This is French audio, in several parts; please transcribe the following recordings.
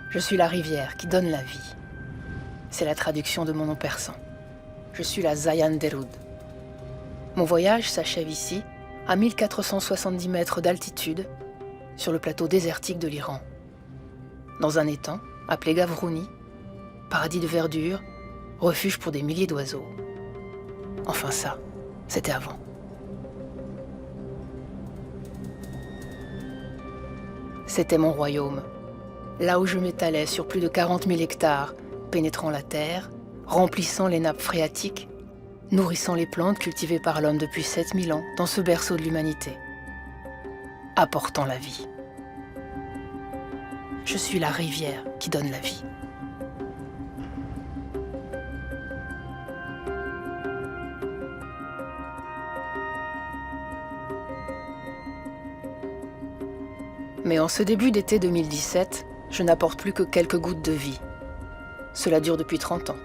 Je suis la rivière qui donne la vie. C'est la traduction de mon nom persan. Je suis la Zayan Derud. Mon voyage s'achève ici, à 1470 mètres d'altitude, sur le plateau désertique de l'Iran. Dans un étang, appelé Gavrouni, paradis de verdure, refuge pour des milliers d'oiseaux. Enfin ça, c'était avant. C'était mon royaume, là où je m'étalais sur plus de 40 000 hectares, pénétrant la terre, remplissant les nappes phréatiques, nourrissant les plantes cultivées par l'homme depuis 7000 ans dans ce berceau de l'humanité, apportant la vie. Je suis la rivière qui donne la vie. Mais en ce début d'été 2017, je n'apporte plus que quelques gouttes de vie. Cela dure depuis 30 ans.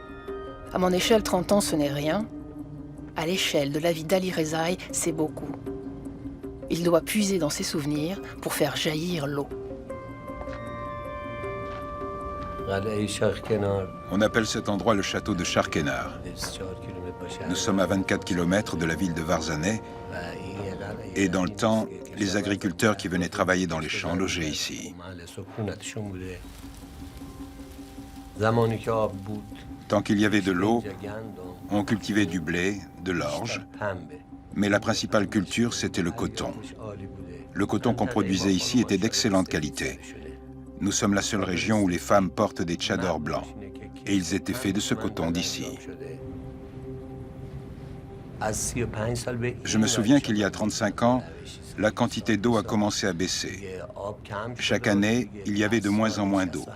À mon échelle, 30 ans, ce n'est rien. À l'échelle de la vie d'Ali Rezaï, c'est beaucoup. Il doit puiser dans ses souvenirs pour faire jaillir l'eau. On appelle cet endroit le château de Charkenar. Nous sommes à 24 km de la ville de Varzaneh et dans le temps, les agriculteurs qui venaient travailler dans les champs logeaient ici. Tant qu'il y avait de l'eau, on cultivait du blé, de l'orge, mais la principale culture, c'était le coton. Le coton qu'on produisait ici était d'excellente qualité. Nous sommes la seule région où les femmes portent des tchadors blancs, et ils étaient faits de ce coton d'ici. Je me souviens qu'il y a 35 ans, la quantité d'eau a commencé à baisser. Chaque année, il y avait de moins en moins d'eau.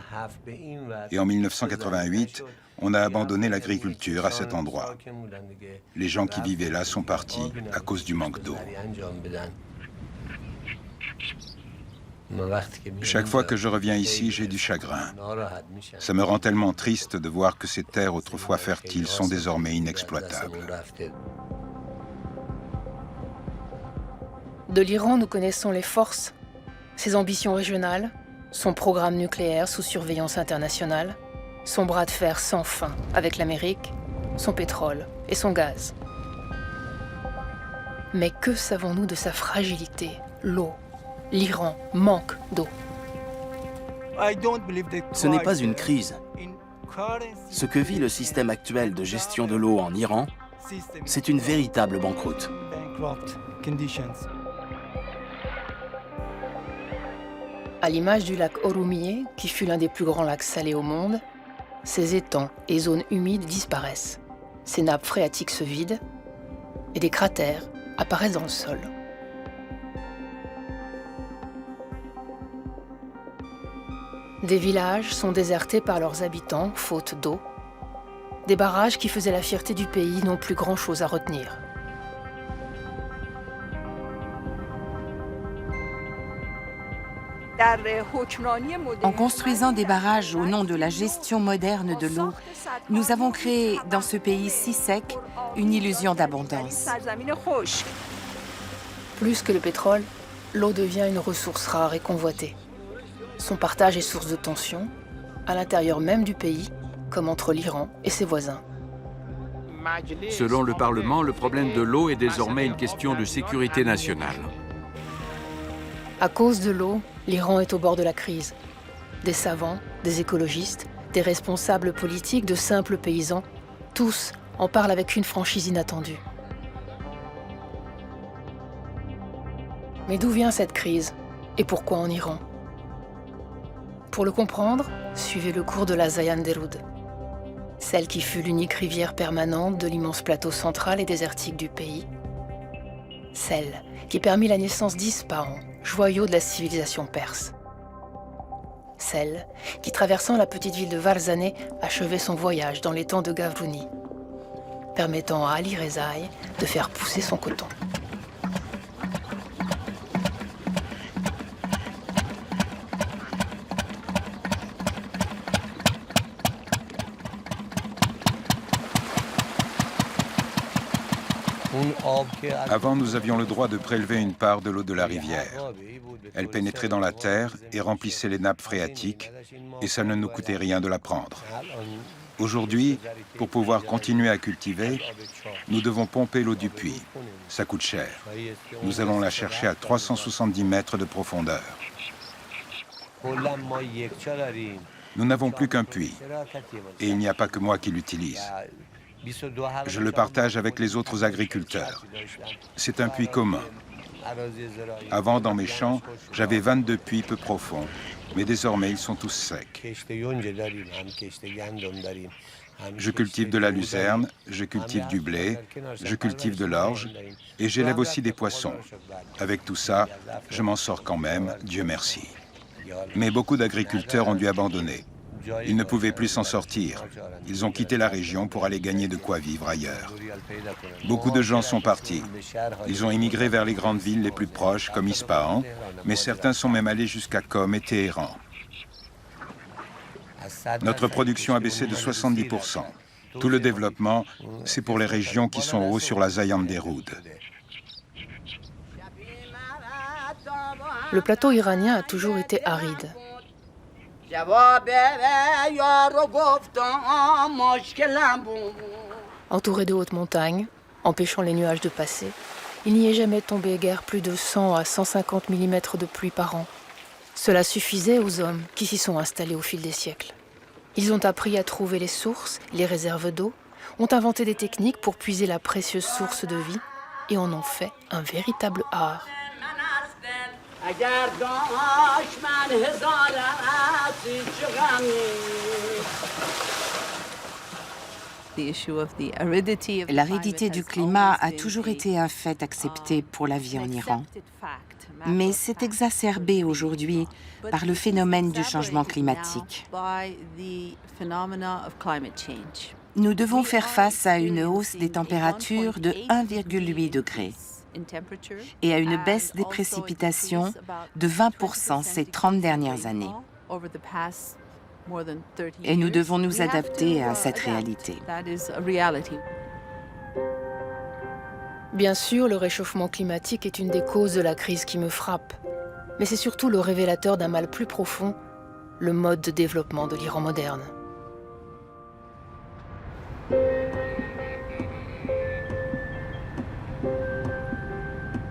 Et en 1988, on a abandonné l'agriculture à cet endroit. Les gens qui vivaient là sont partis à cause du manque d'eau. Chaque fois que je reviens ici, j'ai du chagrin. Ça me rend tellement triste de voir que ces terres autrefois fertiles sont désormais inexploitables. De l'Iran, nous connaissons les forces, ses ambitions régionales, son programme nucléaire sous surveillance internationale, son bras de fer sans fin avec l'Amérique, son pétrole et son gaz. Mais que savons-nous de sa fragilité, l'eau? L'Iran manque d'eau. Ce n'est pas une crise. Ce que vit le système actuel de gestion de l'eau en Iran, c'est une véritable banqueroute. À l'image du lac Oromiyeh, qui fut l'un des plus grands lacs salés au monde, ces étangs et zones humides disparaissent. Ces nappes phréatiques se vident et des cratères apparaissent dans le sol. Des villages sont désertés par leurs habitants, faute d'eau. Des barrages qui faisaient la fierté du pays n'ont plus grand-chose à retenir. En construisant des barrages au nom de la gestion moderne de l'eau, nous avons créé dans ce pays si sec une illusion d'abondance. Plus que le pétrole, l'eau devient une ressource rare et convoitée. Son partage est source de tensions, à l'intérieur même du pays, comme entre l'Iran et ses voisins. Selon le Parlement, le problème de l'eau est désormais une question de sécurité nationale. À cause de l'eau, l'Iran est au bord de la crise. Des savants, des écologistes, des responsables politiques, de simples paysans, tous en parlent avec une franchise inattendue. Mais d'où vient cette crise? Et pourquoi en Iran? Pour le comprendre, suivez le cours de la Zayan Derud, celle qui fut l'unique rivière permanente de l'immense plateau central et désertique du pays, celle qui permit la naissance d'Ispahan, joyau de la civilisation perse, celle qui, traversant la petite ville de Varzaneh, achevait son voyage dans l'étang de Gavrouni, permettant à Ali Rezaï de faire pousser son coton. Avant, nous avions le droit de prélever une part de l'eau de la rivière. Elle pénétrait dans la terre et remplissait les nappes phréatiques, et ça ne nous coûtait rien de la prendre. Aujourd'hui, pour pouvoir continuer à cultiver, nous devons pomper l'eau du puits. Ça coûte cher. Nous allons la chercher à 370 mètres de profondeur. Nous n'avons plus qu'un puits, et il n'y a pas que moi qui l'utilise. Je le partage avec les autres agriculteurs. C'est un puits commun. Avant, dans mes champs, j'avais 22 puits peu profonds, mais désormais, ils sont tous secs. Je cultive de la luzerne, je cultive du blé, je cultive de l'orge, et j'élève aussi des poissons. Avec tout ça, je m'en sors quand même, Dieu merci. Mais beaucoup d'agriculteurs ont dû abandonner. Ils ne pouvaient plus s'en sortir. Ils ont quitté la région pour aller gagner de quoi vivre ailleurs. Beaucoup de gens sont partis. Ils ont immigré vers les grandes villes les plus proches, comme Ispahan, mais certains sont même allés jusqu'à Qom et Téhéran. Notre production a baissé de 70%. Tout le développement, c'est pour les régions qui sont hauts sur la Zayan Deroud. Le plateau iranien a toujours été aride. Entouré de hautes montagnes, empêchant les nuages de passer, il n'y est jamais tombé guère plus de 100 à 150 mm de pluie par an. Cela suffisait aux hommes qui s'y sont installés au fil des siècles. Ils ont appris à trouver les sources, les réserves d'eau, ont inventé des techniques pour puiser la précieuse source de vie et en ont fait un véritable art. L'aridité du climat a toujours été un fait accepté pour la vie en Iran. Mais c'est exacerbé aujourd'hui par le phénomène du changement climatique. Nous devons faire face à une hausse des températures de 1,8 degré et à une baisse des précipitations de 20% ces 30 dernières années. Et nous devons nous adapter à cette réalité. Bien sûr, le réchauffement climatique est une des causes de la crise qui me frappe. Mais c'est surtout le révélateur d'un mal plus profond, le mode de développement de l'Iran moderne.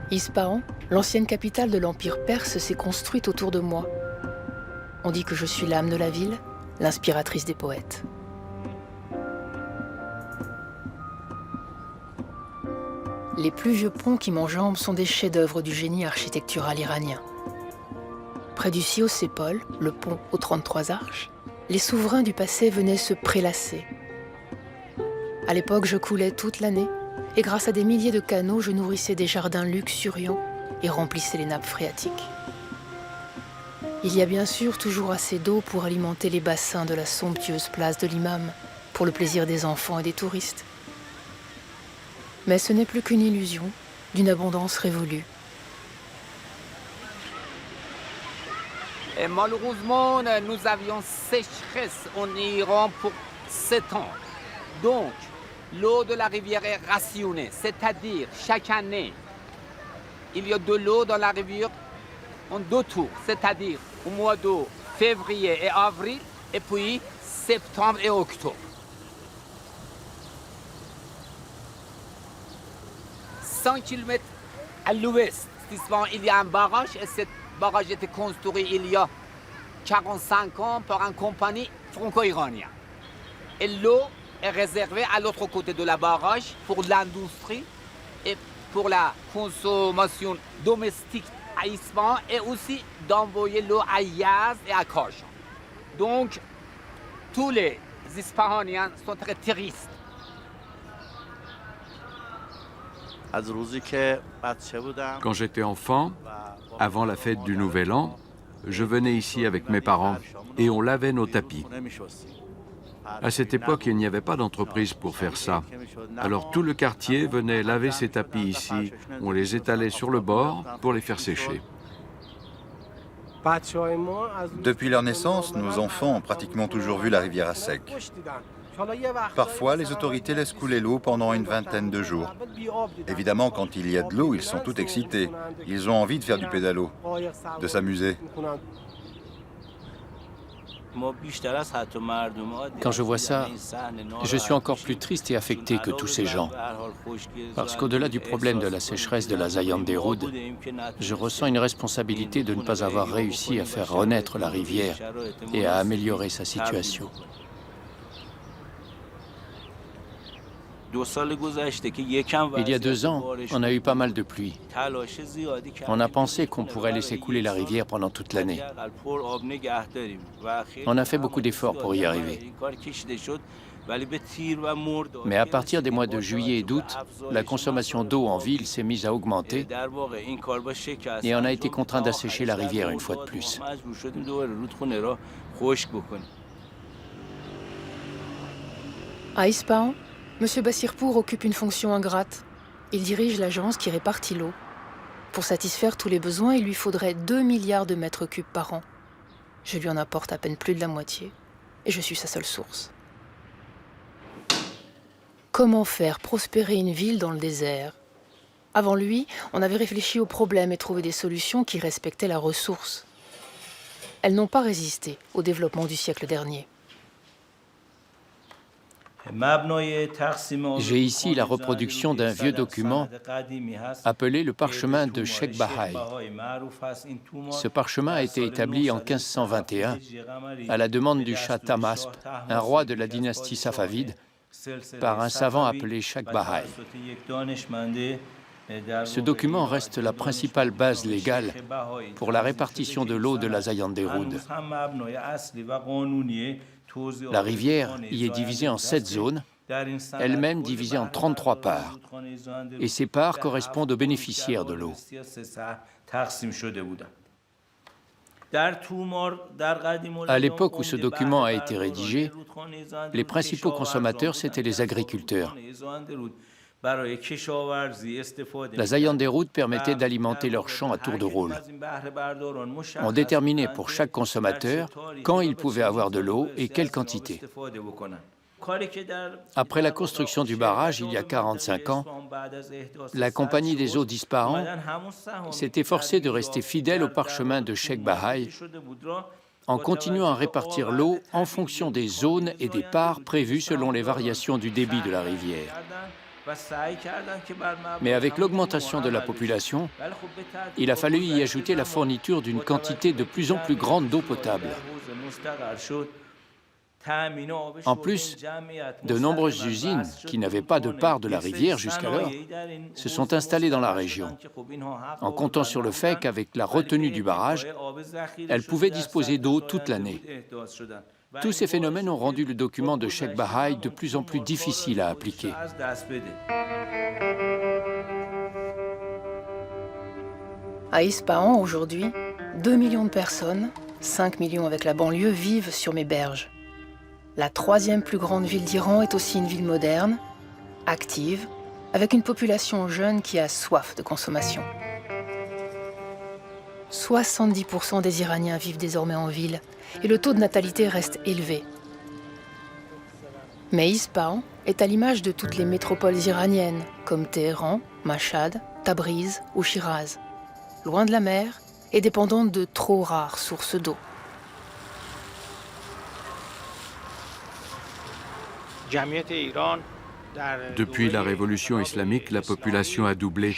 Ispahan, l'ancienne capitale de l'Empire perse, s'est construite autour de moi. On dit que je suis l'âme de la ville, l'inspiratrice des poètes. Les plus vieux ponts qui m'enjambent sont des chefs-d'œuvre du génie architectural iranien. Près du Sios-Sepol, le pont aux 33 arches, les souverains du passé venaient se prélasser. À l'époque, je coulais toute l'année, et grâce à des milliers de canaux, je nourrissais des jardins luxuriants et remplissais les nappes phréatiques. Il y a bien sûr toujours assez d'eau pour alimenter les bassins de la somptueuse place de l'Imam, pour le plaisir des enfants et des touristes. Mais ce n'est plus qu'une illusion d'une abondance révolue. Et malheureusement, nous avions sécheresse en Iran pour 7 ans. Donc, l'eau de la rivière est rationnée, c'est-à-dire chaque année, il y a de l'eau dans la rivière en 2 tours, c'est-à-dire au mois de février et avril, et puis septembre et octobre. 100 km à l'ouest, il y a un barrage, et ce barrage a été construit il y a 45 ans par une compagnie franco-iranienne. Et l'eau est réservée à l'autre côté de la barrage pour l'industrie et pour la consommation domestique à Ispahan et aussi d'envoyer l'eau à Yazd et à Kashan. Donc, tous les Ispahaniens sont très tristes. Quand j'étais enfant, avant la fête du Nouvel An, je venais ici avec mes parents et on lavait nos tapis. À cette époque, il n'y avait pas d'entreprise pour faire ça. Alors tout le quartier venait laver ses tapis ici. On les étalait sur le bord pour les faire sécher. Depuis leur naissance, nos enfants ont pratiquement toujours vu la rivière à sec. Parfois, les autorités laissent couler l'eau pendant une vingtaine de jours. Évidemment, quand il y a de l'eau, ils sont tout excités. Ils ont envie de faire du pédalo, de s'amuser. Quand je vois ça, je suis encore plus triste et affecté que tous ces gens. Parce qu'au-delà du problème de la sécheresse de la Zayan Derud, je ressens une responsabilité de ne pas avoir réussi à faire renaître la rivière et à améliorer sa situation. Il y a 2 ans, on a eu pas mal de pluie. On a pensé qu'on pourrait laisser couler la rivière pendant toute l'année. On a fait beaucoup d'efforts pour y arriver. Mais à partir des mois de juillet et d'août, la consommation d'eau en ville s'est mise à augmenter et on a été contraint d'assécher la rivière une fois de plus. À Ispahan, M. Bassirpour occupe une fonction ingrate. Il dirige l'agence qui répartit l'eau. Pour satisfaire tous les besoins, il lui faudrait 2 milliards de mètres cubes par an. Je lui en apporte à peine plus de la moitié, et je suis sa seule source. Comment faire prospérer une ville dans le désert? Avant lui, on avait réfléchi aux problèmes et trouvé des solutions qui respectaient la ressource. Elles n'ont pas résisté au développement du siècle dernier. J'ai ici la reproduction d'un vieux document appelé le parchemin de Sheikh Bahai. Ce parchemin a été établi en 1521 à la demande du Shah Tahmasp, un roi de la dynastie safavide, par un savant appelé Sheikh Bahai. Ce document reste la principale base légale pour la répartition de l'eau de la Zayan Derud. La rivière y est divisée en 7 zones, elle-même divisée en 33 parts. Et ces parts correspondent aux bénéficiaires de l'eau. À l'époque où ce document a été rédigé, les principaux consommateurs, c'étaient les agriculteurs. La Zayan Derud permettait d'alimenter leurs champs à tour de rôle. On déterminait pour chaque consommateur quand il pouvait avoir de l'eau et quelle quantité. Après la construction du barrage, il y a 45 ans, la Compagnie des eaux d'Ispahan s'est efforcée de rester fidèle au parchemin de Sheikh Bahai en continuant à répartir l'eau en fonction des zones et des parts prévues selon les variations du débit de la rivière. Mais avec l'augmentation de la population, il a fallu y ajouter la fourniture d'une quantité de plus en plus grande d'eau potable. En plus, de nombreuses usines qui n'avaient pas de part de la rivière jusqu'alors se sont installées dans la région, en comptant sur le fait qu'avec la retenue du barrage, elles pouvaient disposer d'eau toute l'année. Tous ces phénomènes ont rendu le document de Sheikh Bahai de plus en plus difficile à appliquer. À Ispahan, aujourd'hui, 2 millions de personnes, 5 millions avec la banlieue, vivent sur mes berges. La 3e plus grande ville d'Iran est aussi une ville moderne, active, avec une population jeune qui a soif de consommation. 70% des Iraniens vivent désormais en ville et le taux de natalité reste élevé. Mais Ispahan est à l'image de toutes les métropoles iraniennes, comme Téhéran, Mashhad, Tabriz ou Shiraz, loin de la mer et dépendante de trop rares sources d'eau. Depuis la révolution islamique, la population a doublé.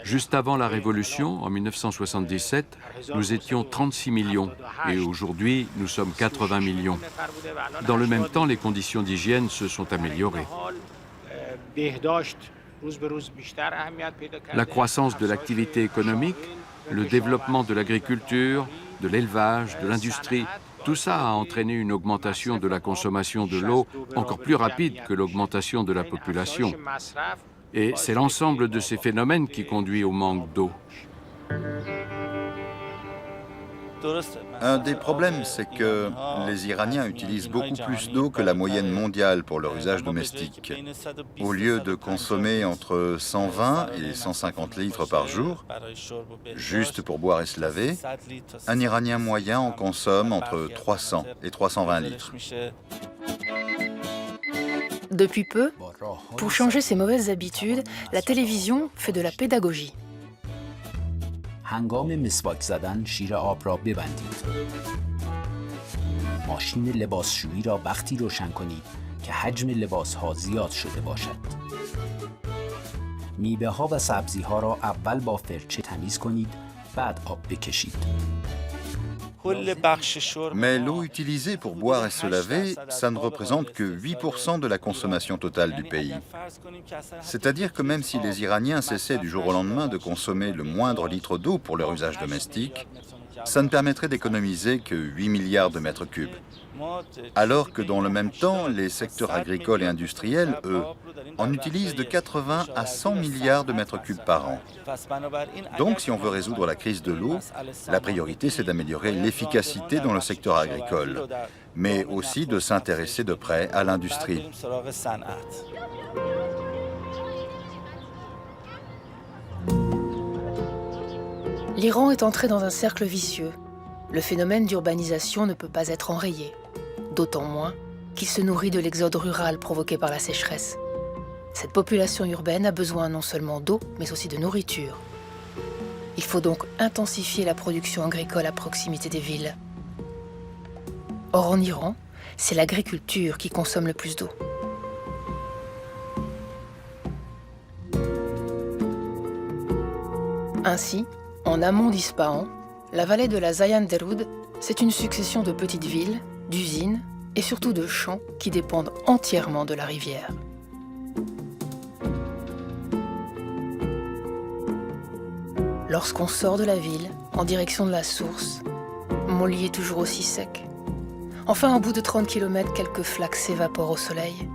Juste avant la révolution, en 1977, nous étions 36 millions et aujourd'hui, nous sommes 80 millions. Dans le même temps, les conditions d'hygiène se sont améliorées. La croissance de l'activité économique, le développement de l'agriculture, de l'élevage, de l'industrie, tout ça a entraîné une augmentation de la consommation de l'eau encore plus rapide que l'augmentation de la population. Et c'est l'ensemble de ces phénomènes qui conduit au manque d'eau. Un des problèmes, c'est que les Iraniens utilisent beaucoup plus d'eau que la moyenne mondiale pour leur usage domestique. Au lieu de consommer entre 120 et 150 litres par jour, juste pour boire et se laver, un Iranien moyen en consomme entre 300 et 320 litres. Depuis peu, pour changer ces mauvaises habitudes, la télévision fait de la pédagogie. هنگام مسواک زدن شیر آب را ببندید. ماشین لباسشویی را وقتی روشن کنید که حجم لباسها زیاد شده باشد. میوه‌ها و سبزی‌ها را اول با فرچه تمیز کنید، بعد آب بکشید. Mais l'eau utilisée pour boire et se laver, ça ne représente que 8% de la consommation totale du pays. C'est-à-dire que même si les Iraniens cessaient du jour au lendemain de consommer le moindre litre d'eau pour leur usage domestique, ça ne permettrait d'économiser que 8 milliards de mètres cubes. Alors que dans le même temps, les secteurs agricoles et industriels, eux, en utilisent de 80 à 100 milliards de mètres cubes par an. Donc, si on veut résoudre la crise de l'eau, la priorité, c'est d'améliorer l'efficacité dans le secteur agricole, mais aussi de s'intéresser de près à l'industrie. L'Iran est entré dans un cercle vicieux. Le phénomène d'urbanisation ne peut pas être enrayé, d'autant moins qu'il se nourrit de l'exode rural provoqué par la sécheresse. Cette population urbaine a besoin non seulement d'eau, mais aussi de nourriture. Il faut donc intensifier la production agricole à proximité des villes. Or, en Iran, c'est l'agriculture qui consomme le plus d'eau. Ainsi, en amont d'Ispahan, la vallée de la Zayan-Derud, c'est une succession de petites villes, d'usines et surtout de champs qui dépendent entièrement de la rivière. Lorsqu'on sort de la ville, en direction de la source, mon lit est toujours aussi sec. Enfin, au bout de 30 km, quelques flaques s'évaporent au soleil.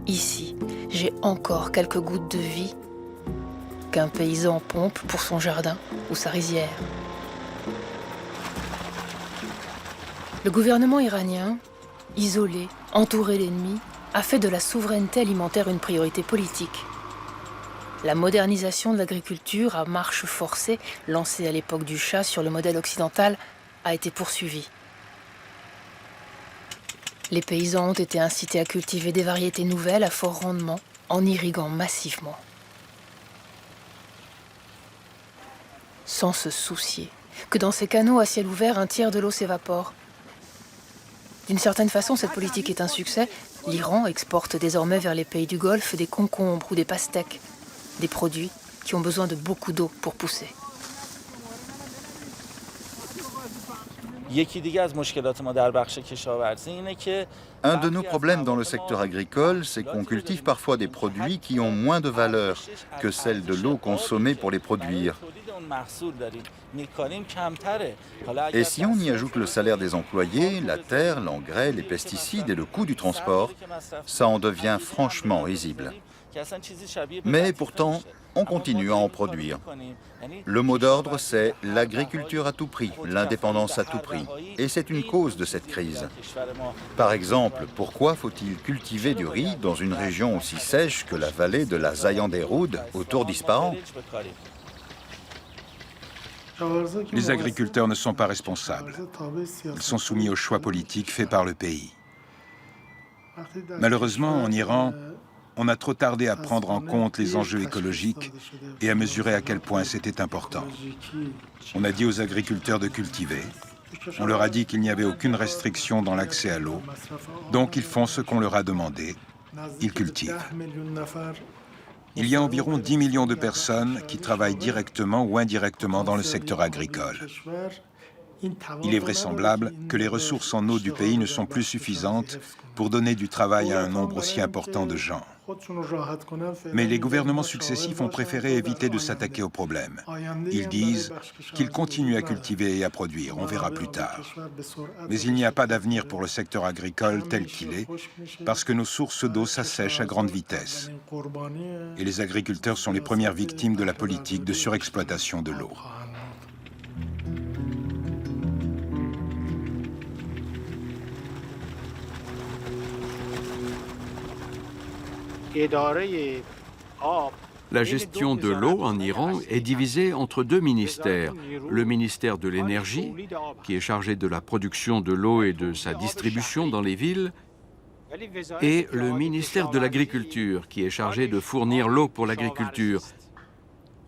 Ici, j'ai encore quelques gouttes de vie qu'un paysan pompe pour son jardin ou sa rizière. Le gouvernement iranien, isolé, entouré d'ennemis, a fait de la souveraineté alimentaire une priorité politique. La modernisation de l'agriculture à marche forcée, lancée à l'époque du Shah sur le modèle occidental, a été poursuivie. Les paysans ont été incités à cultiver des variétés nouvelles à fort rendement en irriguant massivement. Sans se soucier que dans ces canaux à ciel ouvert, un tiers de l'eau s'évapore. D'une certaine façon, cette politique est un succès. L'Iran exporte désormais vers les pays du Golfe des concombres ou des pastèques, des produits qui ont besoin de beaucoup d'eau pour pousser. Un de nos problèmes dans le secteur agricole, c'est qu'on cultive parfois des produits qui ont moins de valeur que celle de l'eau consommée pour les produire. Et si on y ajoute le salaire des employés, la terre, l'engrais, les pesticides et le coût du transport, ça en devient franchement risible. Mais pourtant, on continue à en produire. Le mot d'ordre, c'est l'agriculture à tout prix, l'indépendance à tout prix. Et c'est une cause de cette crise. Par exemple, pourquoi faut-il cultiver du riz dans une région aussi sèche que la vallée de la Zayan-Derud autour d'Ispahan? Les agriculteurs ne sont pas responsables. Ils sont soumis aux choix politiques faits par le pays. Malheureusement, en Iran, on a trop tardé à prendre en compte les enjeux écologiques et à mesurer à quel point c'était important. On a dit aux agriculteurs de cultiver. On leur a dit qu'il n'y avait aucune restriction dans l'accès à l'eau. Donc ils font ce qu'on leur a demandé. Ils cultivent. Il y a environ 10 millions de personnes qui travaillent directement ou indirectement dans le secteur agricole. Il est vraisemblable que les ressources en eau du pays ne sont plus suffisantes pour donner du travail à un nombre aussi important de gens. Mais les gouvernements successifs ont préféré éviter de s'attaquer au problème. Ils disent qu'ils continuent à cultiver et à produire, on verra plus tard. Mais il n'y a pas d'avenir pour le secteur agricole tel qu'il est, parce que nos sources d'eau s'assèchent à grande vitesse. Et les agriculteurs sont les premières victimes de la politique de surexploitation de l'eau. La gestion de l'eau en Iran est divisée entre deux ministères. Le ministère de l'énergie, qui est chargé de la production de l'eau et de sa distribution dans les villes, et le ministère de l'Agriculture, qui est chargé de fournir l'eau pour l'agriculture,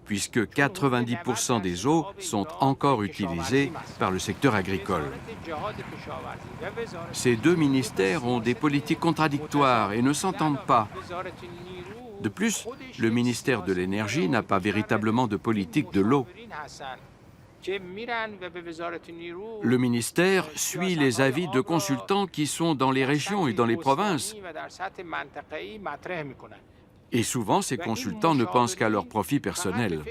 puisque 90% des eaux sont encore utilisées par le secteur agricole. Ces deux ministères ont des politiques contradictoires et ne s'entendent pas. De plus, le ministère de l'Énergie n'a pas véritablement de politique de l'eau. Le ministère suit les avis de consultants qui sont dans les régions et dans les provinces. Et souvent, ces consultants ne pensent qu'à leur profit personnel.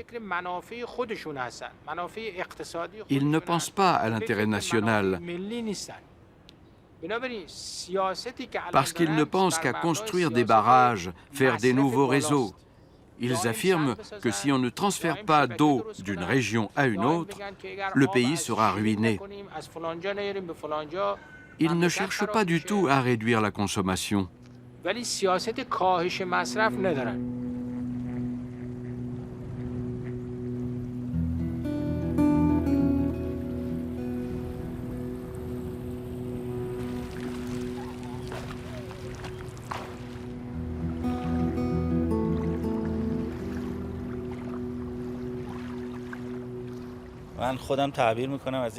Ils ne pensent pas à l'intérêt national, parce qu'ils ne pensent qu'à construire des barrages, faire des nouveaux réseaux. Ils affirment que si on ne transfère pas d'eau d'une région à une autre, le pays sera ruiné. Ils ne cherchent pas du tout à réduire la consommation.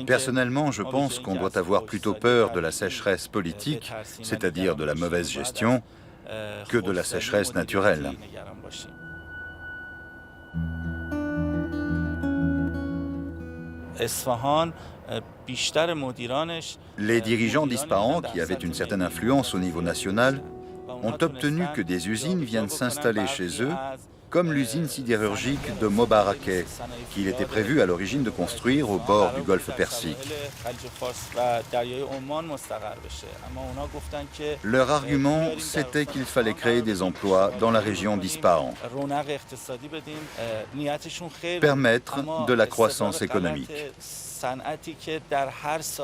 Personnellement, je pense qu'on doit avoir plutôt peur de la sécheresse politique, c'est-à-dire de la mauvaise gestion, que de la sécheresse naturelle. Les dirigeants d'Ispahan, qui avaient une certaine influence au niveau national, ont obtenu que des usines viennent s'installer chez eux, comme l'usine sidérurgique de Mobarakeh, qu'il était prévu à l'origine de construire au bord du golfe Persique. Leur argument, c'était qu'il fallait créer des emplois dans la région d'Ispahan, permettre de la croissance économique.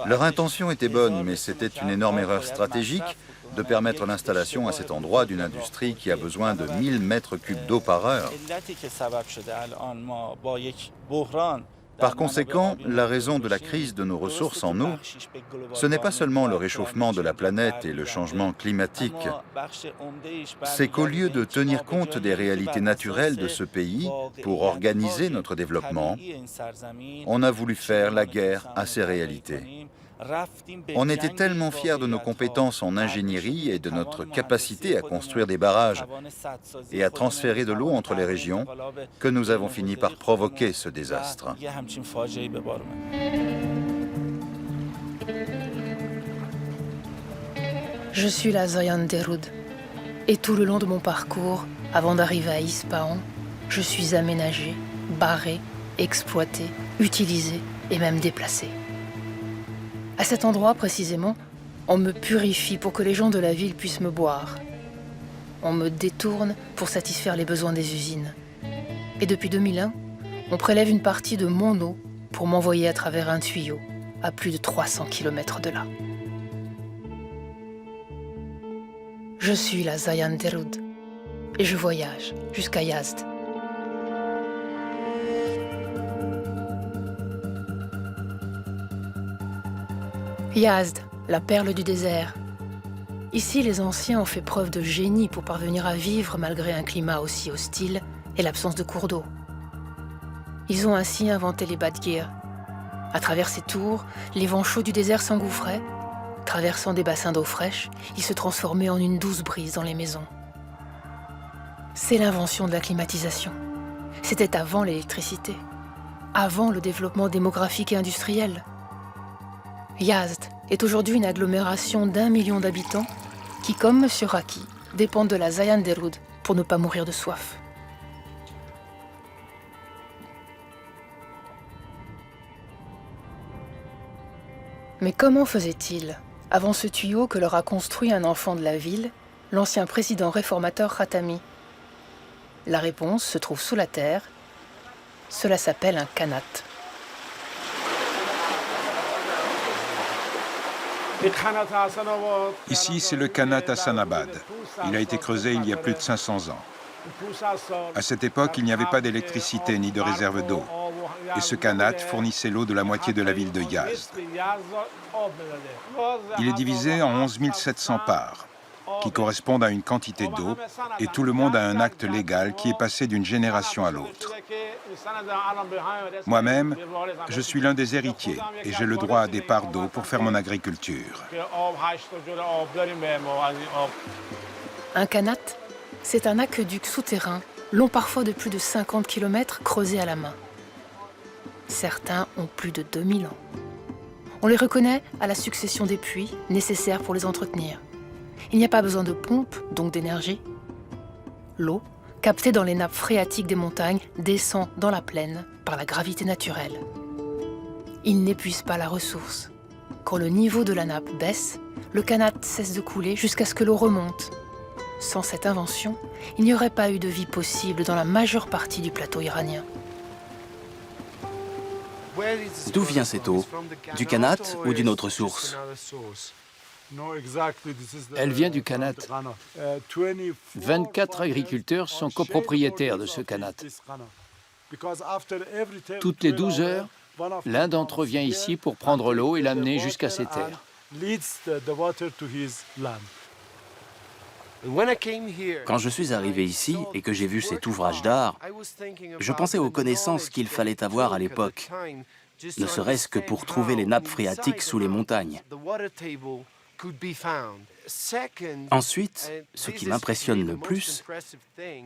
Leur intention était bonne, mais c'était une énorme erreur stratégique de permettre l'installation à cet endroit d'une industrie qui a besoin de 1000 mètres cubes d'eau par heure. Par conséquent, la raison de la crise de nos ressources en eau, ce n'est pas seulement le réchauffement de la planète et le changement climatique, c'est qu'au lieu de tenir compte des réalités naturelles de ce pays pour organiser notre développement, on a voulu faire la guerre à ces réalités. On était tellement fiers de nos compétences en ingénierie et de notre capacité à construire des barrages et à transférer de l'eau entre les régions que nous avons fini par provoquer ce désastre. Je suis la Zayan Derud. Et tout le long de mon parcours, avant d'arriver à Ispahan, je suis aménagée, barrée, exploitée, utilisée et même déplacée. À cet endroit, précisément, on me purifie pour que les gens de la ville puissent me boire. On me détourne pour satisfaire les besoins des usines. Et depuis 2001, on prélève une partie de mon eau pour m'envoyer à travers un tuyau à plus de 300 km de là. Je suis la Zayan Derud et je voyage jusqu'à Yazd. Yazd, la perle du désert. Ici, les anciens ont fait preuve de génie pour parvenir à vivre malgré un climat aussi hostile et l'absence de cours d'eau. Ils ont ainsi inventé les badgir. À travers ces tours, les vents chauds du désert s'engouffraient. Traversant des bassins d'eau fraîche, ils se transformaient en une douce brise dans les maisons. C'est l'invention de la climatisation. C'était avant l'électricité, avant le développement démographique et industriel. Yazd est aujourd'hui une agglomération d'1 million d'habitants qui, comme M. Raki, dépendent de la Zayan Derud pour ne pas mourir de soif. Mais comment faisait-il, avant ce tuyau que leur a construit un enfant de la ville, l'ancien président réformateur Khatami? La réponse se trouve sous la terre. Cela s'appelle un khanat. Ici, c'est le Khanat Hassanabad. Il a été creusé il y a plus de 500 ans. À cette époque, il n'y avait pas d'électricité ni de réserve d'eau. Et ce Khanat fournissait l'eau de la moitié de la ville de Yazd. Il est divisé en 11 700 parts. qui correspondent à une quantité d'eau, et tout le monde a un acte légal qui est passé d'une génération à l'autre. Moi-même, je suis l'un des héritiers et j'ai le droit à des parts d'eau pour faire mon agriculture. Un kanat, c'est un aqueduc souterrain, long parfois de plus de 50 km, creusé à la main. Certains ont plus de 2000 ans. On les reconnaît à la succession des puits nécessaires pour les entretenir. Il n'y a pas besoin de pompe, donc d'énergie. L'eau, captée dans les nappes phréatiques des montagnes, descend dans la plaine par la gravité naturelle. Il n'épuise pas la ressource. Quand le niveau de la nappe baisse, le kanat cesse de couler jusqu'à ce que l'eau remonte. Sans cette invention, il n'y aurait pas eu de vie possible dans la majeure partie du plateau iranien. D'où vient cette eau? Du Kanat ou d'une autre source? Elle vient du kanat. 24 agriculteurs sont copropriétaires de ce kanat. Toutes les 12 heures, l'un d'entre eux vient ici pour prendre l'eau et l'amener jusqu'à ses terres. Quand je suis arrivé ici et que j'ai vu cet ouvrage d'art, je pensais aux connaissances qu'il fallait avoir à l'époque, ne serait-ce que pour trouver les nappes phréatiques sous les montagnes. Ensuite, ce qui m'impressionne le plus,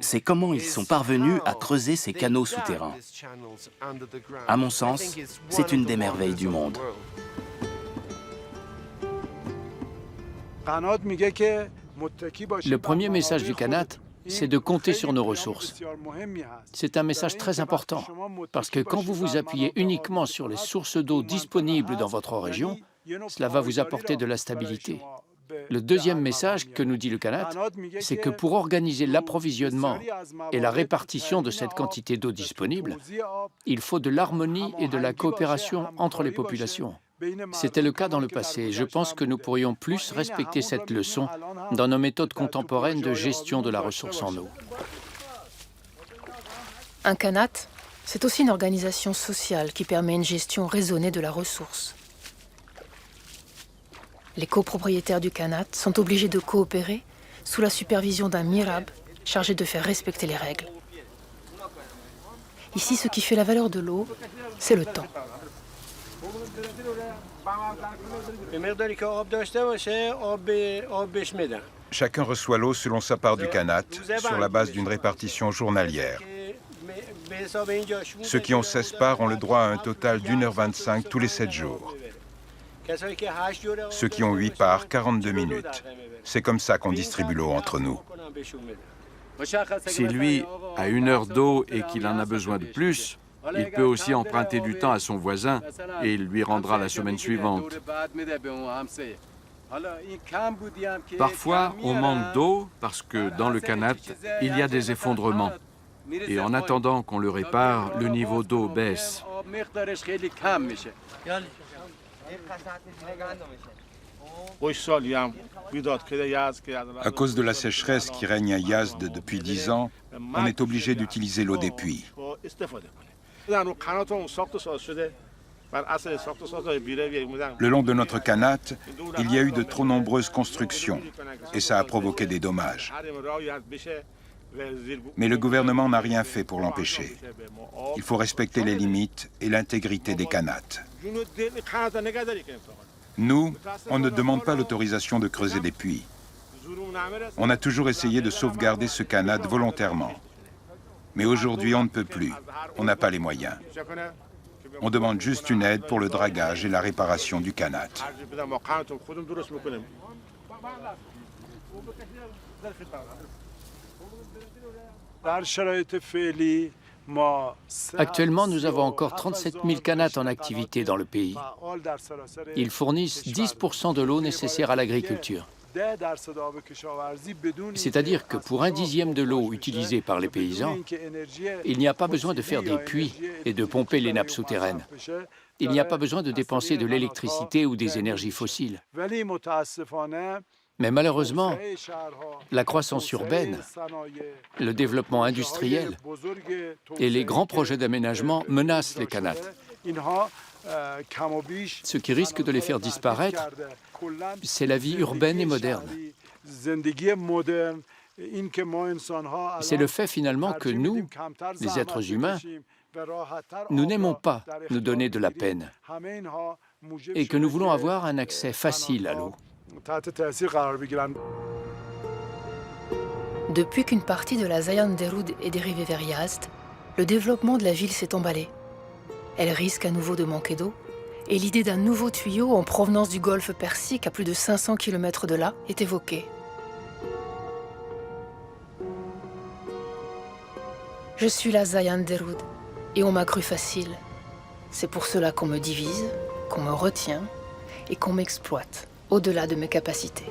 c'est comment ils sont parvenus à creuser ces canaux souterrains. À mon sens, c'est une des merveilles du monde. Le premier message du kanat, c'est de compter sur nos ressources. C'est un message très important, parce que quand vous vous appuyez uniquement sur les sources d'eau disponibles dans votre région, cela va vous apporter de la stabilité. Le deuxième message que nous dit le kanat, c'est que pour organiser l'approvisionnement et la répartition de cette quantité d'eau disponible, il faut de l'harmonie et de la coopération entre les populations. C'était le cas dans le passé. Je pense que nous pourrions plus respecter cette leçon dans nos méthodes contemporaines de gestion de la ressource en eau. Un kanat, c'est aussi une organisation sociale qui permet une gestion raisonnée de la ressource. Les copropriétaires du kanat sont obligés de coopérer sous la supervision d'un mirab chargé de faire respecter les règles. Ici, ce qui fait la valeur de l'eau, c'est le temps. Chacun reçoit l'eau selon sa part du kanat, sur la base d'une répartition journalière. Ceux qui ont 16 parts ont le droit à un total d'1h25 tous les 7 jours. Ceux qui ont 8 parts, 42 minutes. C'est comme ça qu'on distribue l'eau entre nous. Si lui a 1 heure d'eau et qu'il en a besoin de plus, il peut aussi emprunter du temps à son voisin et il lui rendra la semaine suivante. Parfois, on manque d'eau parce que dans le kanat, il y a des effondrements. Et en attendant qu'on le répare, le niveau d'eau baisse. À cause de la sécheresse qui règne à Yazd depuis 10 ans, on est obligé d'utiliser l'eau des puits. Le long de notre kanat, il y a eu de trop nombreuses constructions et ça a provoqué des dommages. Mais le gouvernement n'a rien fait pour l'empêcher. Il faut respecter les limites et l'intégrité des kanats. Nous, on ne demande pas l'autorisation de creuser des puits. On a toujours essayé de sauvegarder ce kanat volontairement. Mais aujourd'hui, on ne peut plus. On n'a pas les moyens. On demande juste une aide pour le dragage et la réparation du kanat. Actuellement, nous avons encore 37 000 kanats en activité dans le pays. Ils fournissent 10% de l'eau nécessaire à l'agriculture. C'est-à-dire que pour 1/10 de l'eau utilisée par les paysans, il n'y a pas besoin de faire des puits et de pomper les nappes souterraines. Il n'y a pas besoin de dépenser de l'électricité ou des énergies fossiles. Mais malheureusement, la croissance urbaine, le développement industriel et les grands projets d'aménagement menacent les kanats. Ce qui risque de les faire disparaître, c'est la vie urbaine et moderne. C'est le fait finalement que nous, les êtres humains, nous n'aimons pas nous donner de la peine et que nous voulons avoir un accès facile à l'eau. Depuis qu'une partie de la Zayan Derud est dérivée vers Yazd, le développement de la ville s'est emballé. Elle risque à nouveau de manquer d'eau, et l'idée d'un nouveau tuyau en provenance du golfe Persique à plus de 500 km de là est évoquée. Je suis la Zayan Derud, et on m'a cru facile. C'est pour cela qu'on me divise, qu'on me retient, et qu'on m'exploite au-delà de mes capacités.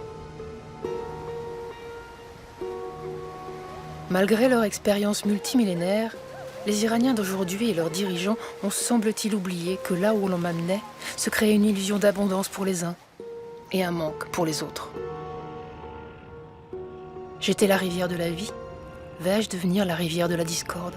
Malgré leur expérience multimillénaire, les Iraniens d'aujourd'hui et leurs dirigeants ont, semble-t-il, oublié que là où l'on m'amenait, se créait une illusion d'abondance pour les uns et un manque pour les autres. J'étais la rivière de la vie. Vais-je devenir la rivière de la discorde ?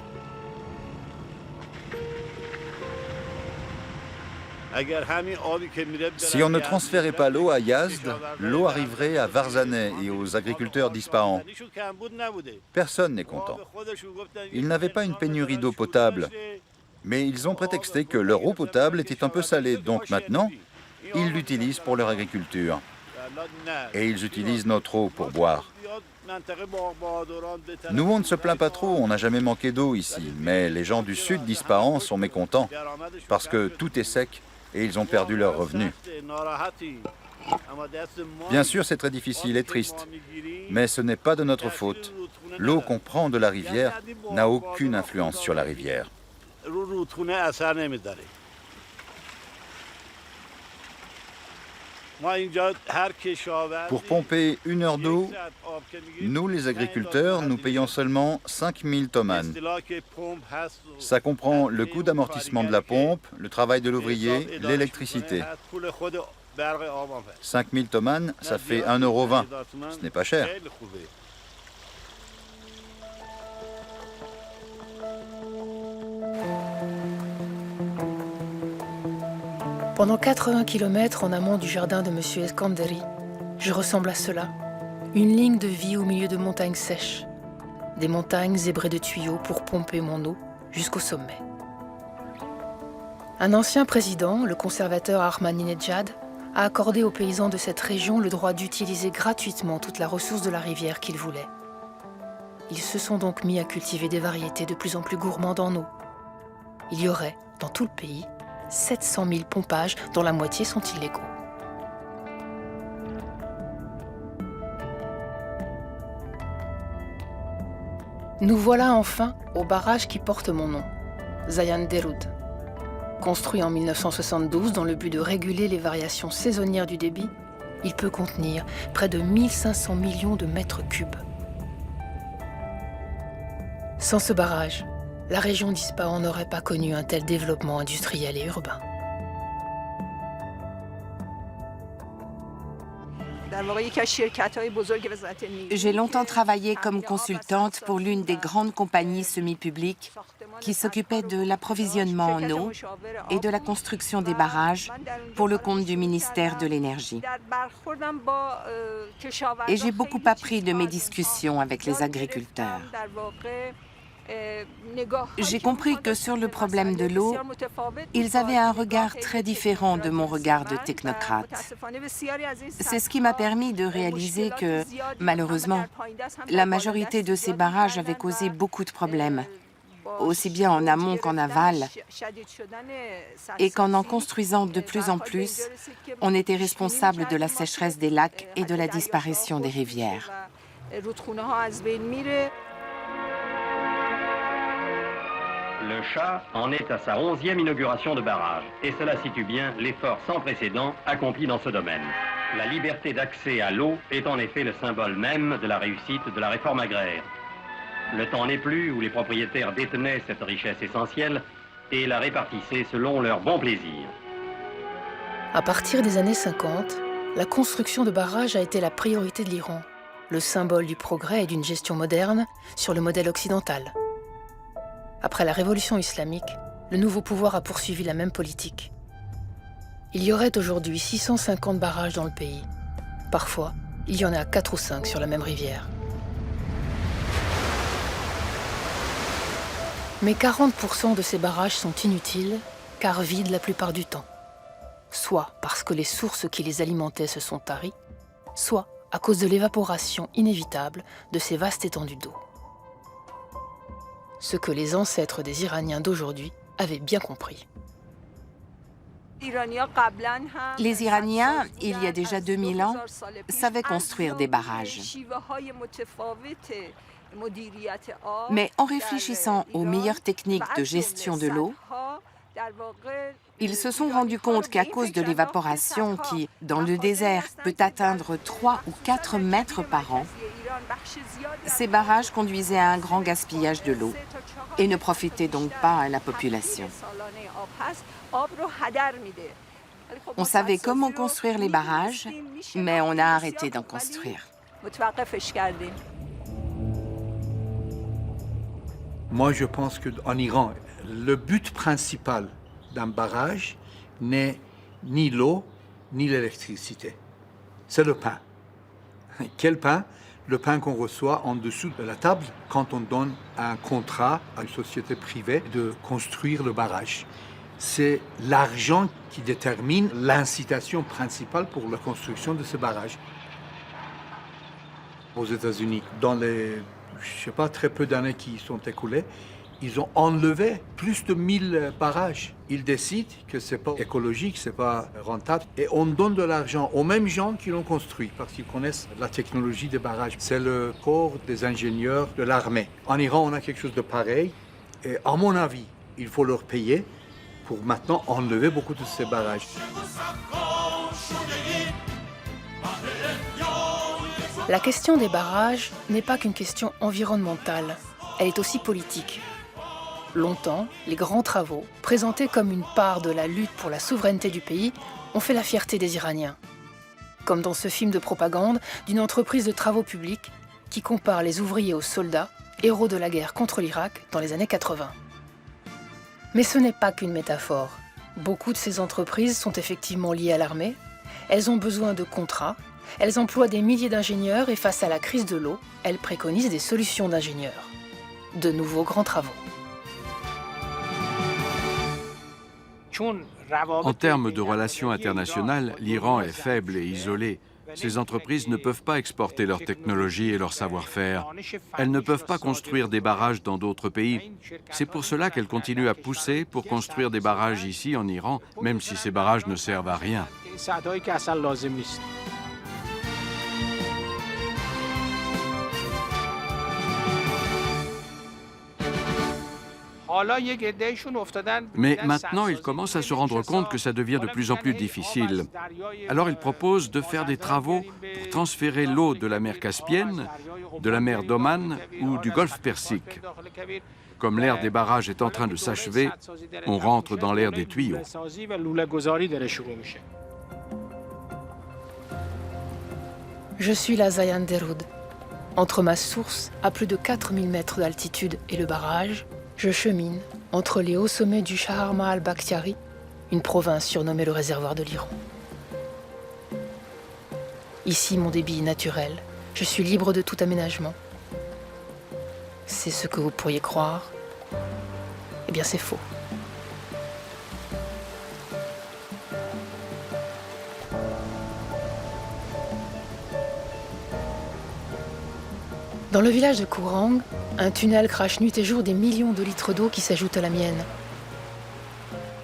Si on ne transférait pas l'eau à Yazd, l'eau arriverait à Varzaneh et aux agriculteurs d'Ispahan. Personne n'est content. Ils n'avaient pas une pénurie d'eau potable, mais ils ont prétexté que leur eau potable était un peu salée, donc maintenant, ils l'utilisent pour leur agriculture. Et ils utilisent notre eau pour boire. Nous, on ne se plaint pas trop, on n'a jamais manqué d'eau ici, mais les gens du sud d'Ispahan sont mécontents, parce que tout est sec et ils ont perdu leurs revenus. Bien sûr, c'est très difficile et triste, mais ce n'est pas de notre faute. L'eau qu'on prend de la rivière n'a aucune influence sur la rivière. Pour pomper 1 heure d'eau, nous les agriculteurs, nous payons seulement 5000 toman. Ça comprend le coût d'amortissement de la pompe, le travail de l'ouvrier, l'électricité. 5000 toman, ça fait 1,20 €. Ce n'est pas cher. Pendant 80 km en amont du jardin de M. Eskanderi, je ressemble à cela. Une ligne de vie au milieu de montagnes sèches. Des montagnes zébrées de tuyaux pour pomper mon eau jusqu'au sommet. Un ancien président, le conservateur Ahmadinejad, a accordé aux paysans de cette région le droit d'utiliser gratuitement toute la ressource de la rivière qu'ils voulaient. Ils se sont donc mis à cultiver des variétés de plus en plus gourmandes en eau. Il y aurait, dans tout le pays, 700 000 pompages dont la moitié sont illégaux. Nous voilà enfin au barrage qui porte mon nom, Zayan Derud. Construit en 1972 dans le but de réguler les variations saisonnières du débit, il peut contenir près de 1500 millions de mètres cubes. Sans ce barrage, la région d'Ispahan n'aurait pas connu un tel développement industriel et urbain. J'ai longtemps travaillé comme consultante pour l'une des grandes compagnies semi-publiques qui s'occupait de l'approvisionnement en eau et de la construction des barrages pour le compte du ministère de l'Énergie. Et j'ai beaucoup appris de mes discussions avec les agriculteurs. J'ai compris que sur le problème de l'eau, ils avaient un regard très différent de mon regard de technocrate. C'est ce qui m'a permis de réaliser que, malheureusement, la majorité de ces barrages avaient causé beaucoup de problèmes, aussi bien en amont qu'en aval, et qu'en en construisant de plus en plus, on était responsable de la sécheresse des lacs et de la disparition des rivières. Le Shah en est à sa 11e inauguration de barrage, et cela situe bien l'effort sans précédent accompli dans ce domaine. La liberté d'accès à l'eau est en effet le symbole même de la réussite de la réforme agraire. Le temps n'est plus où les propriétaires détenaient cette richesse essentielle et la répartissaient selon leur bon plaisir. À partir des années 50, la construction de barrages a été la priorité de l'Iran, le symbole du progrès et d'une gestion moderne sur le modèle occidental. Après la révolution islamique, le nouveau pouvoir a poursuivi la même politique. Il y aurait aujourd'hui 650 barrages dans le pays. Parfois, il y en a 4 ou 5 sur la même rivière. Mais 40% de ces barrages sont inutiles, car vides la plupart du temps. Soit parce que les sources qui les alimentaient se sont taries, soit à cause de l'évaporation inévitable de ces vastes étendues d'eau. Ce que les ancêtres des Iraniens d'aujourd'hui avaient bien compris. Les Iraniens, il y a déjà 2000 ans, savaient construire des barrages. Mais en réfléchissant aux meilleures techniques de gestion de l'eau, ils se sont rendus compte qu'à cause de l'évaporation qui, dans le désert, peut atteindre 3 ou 4 mètres par an, ces barrages conduisaient à un grand gaspillage de l'eau et ne profitaient donc pas à la population. On savait comment construire les barrages, mais on a arrêté d'en construire. Moi, je pense qu'en Iran, le but principal d'un barrage n'est ni l'eau, ni l'électricité. C'est le pain. Quel pain? Le pain qu'on reçoit en dessous de la table quand on donne un contrat à une société privée de construire le barrage. C'est l'argent qui détermine l'incitation principale pour la construction de ce barrage. Aux États-Unis, dans les, très peu d'années qui sont écoulées, ils ont enlevé plus de 1000 barrages. Ils décident que ce n'est pas écologique, ce n'est pas rentable. Et on donne de l'argent aux mêmes gens qui l'ont construit, parce qu'ils connaissent la technologie des barrages. C'est le corps des ingénieurs de l'armée. En Iran, on a quelque chose de pareil. Et à mon avis, il faut leur payer pour maintenant enlever beaucoup de ces barrages. La question des barrages n'est pas qu'une question environnementale, elle est aussi politique. Longtemps, les grands travaux, présentés comme une part de la lutte pour la souveraineté du pays, ont fait la fierté des Iraniens. Comme dans ce film de propagande d'une entreprise de travaux publics qui compare les ouvriers aux soldats, héros de la guerre contre l'Irak dans les années 80. Mais ce n'est pas qu'une métaphore. Beaucoup de ces entreprises sont effectivement liées à l'armée, elles ont besoin de contrats, elles emploient des milliers d'ingénieurs et face à la crise de l'eau, elles préconisent des solutions d'ingénieurs. De nouveaux grands travaux. En termes de relations internationales, l'Iran est faible et isolé. Ces entreprises ne peuvent pas exporter leur technologie et leur savoir-faire. Elles ne peuvent pas construire des barrages dans d'autres pays. C'est pour cela qu'elles continuent à pousser pour construire des barrages ici en Iran, même si ces barrages ne servent à rien. Mais maintenant, ils commencent à se rendre compte que ça devient de plus en plus difficile. Alors ils proposent de faire des travaux pour transférer l'eau de la mer Caspienne, de la mer d'Oman ou du golfe Persique. Comme l'ère des barrages est en train de s'achever, on rentre dans l'ère des tuyaux. Je suis la Zayan Derud. Entre ma source, à plus de 4000 mètres d'altitude, et le barrage, je chemine entre les hauts sommets du Shaharma al-Bakhtiari, une province surnommée le réservoir de l'Iran. Ici, mon débit est naturel. Je suis libre de tout aménagement. C'est ce que vous pourriez croire. Eh bien, c'est faux. Dans le village de Kourang, un tunnel crache nuit et jour des millions de litres d'eau qui s'ajoutent à la mienne.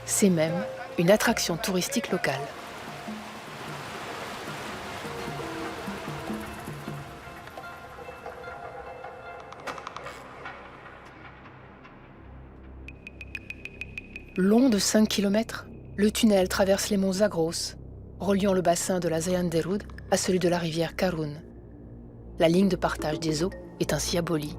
C'est même une attraction touristique locale. Long de 5 km, le tunnel traverse les monts Zagros, reliant le bassin de la Zayan Derud à celui de la rivière Karun. La ligne de partage des eaux est ainsi abolie.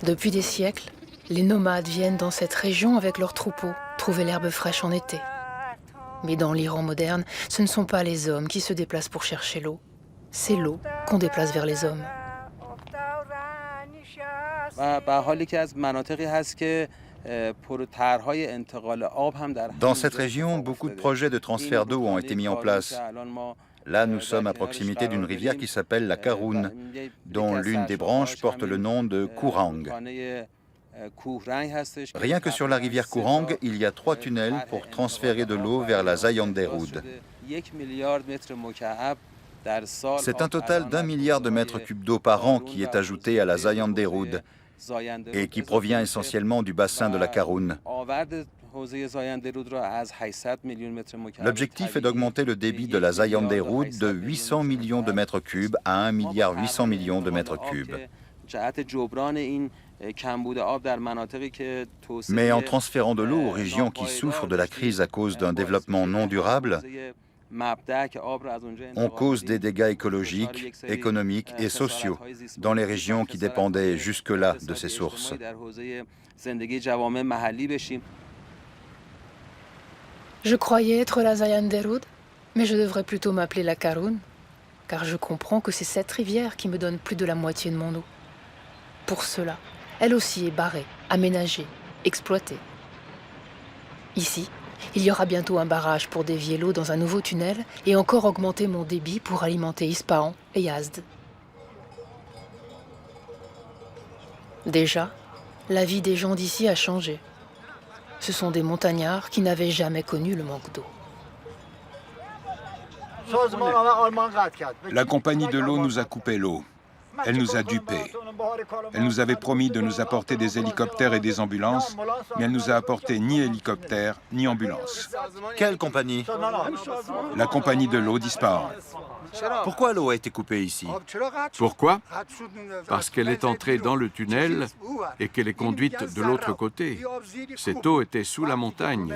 Depuis des siècles, les nomades viennent dans cette région avec leurs troupeaux, trouver l'herbe fraîche en été. Mais dans l'Iran moderne, ce ne sont pas les hommes qui se déplacent pour chercher l'eau. C'est l'eau qu'on déplace vers les hommes. Dans cette région, beaucoup de projets de transfert d'eau ont été mis en place. Là, nous sommes à proximité d'une rivière qui s'appelle la Karun, dont l'une des branches porte le nom de Kourang. Rien que sur la rivière Kourang, il y a 3 tunnels pour transférer de l'eau vers la Zayanderud. C'est un total d'1 milliard de mètres cubes d'eau par an qui est ajouté à la Zayanderud et qui provient essentiellement du bassin de la Karun. L'objectif est d'augmenter le débit de la Zayanderud de 800 millions de mètres cubes à 1 milliard 800 millions de mètres cubes. Mais en transférant de l'eau aux régions qui souffrent de la crise à cause d'un développement non durable, on cause des dégâts écologiques, économiques et sociaux dans les régions qui dépendaient jusque-là de ces sources. Je croyais être la Zayanderud, mais je devrais plutôt m'appeler la Karun, car je comprends que c'est cette rivière qui me donne plus de la moitié de mon eau. Pour cela, elle aussi est barrée, aménagée, exploitée. Ici, il y aura bientôt un barrage pour dévier l'eau dans un nouveau tunnel et encore augmenter mon débit pour alimenter Ispahan et Yazd. Déjà, la vie des gens d'ici a changé. Ce sont des montagnards qui n'avaient jamais connu le manque d'eau. La compagnie de l'eau nous a coupé l'eau. Elle nous a dupés. Elle nous avait promis de nous apporter des hélicoptères et des ambulances, mais elle nous a apporté ni hélicoptères ni ambulances. Quelle compagnie? La compagnie de l'eau d'Ispahan. Pourquoi l'eau a été coupée ici? Pourquoi? Parce qu'elle est entrée dans le tunnel et qu'elle est conduite de l'autre côté. Cette eau était sous la montagne.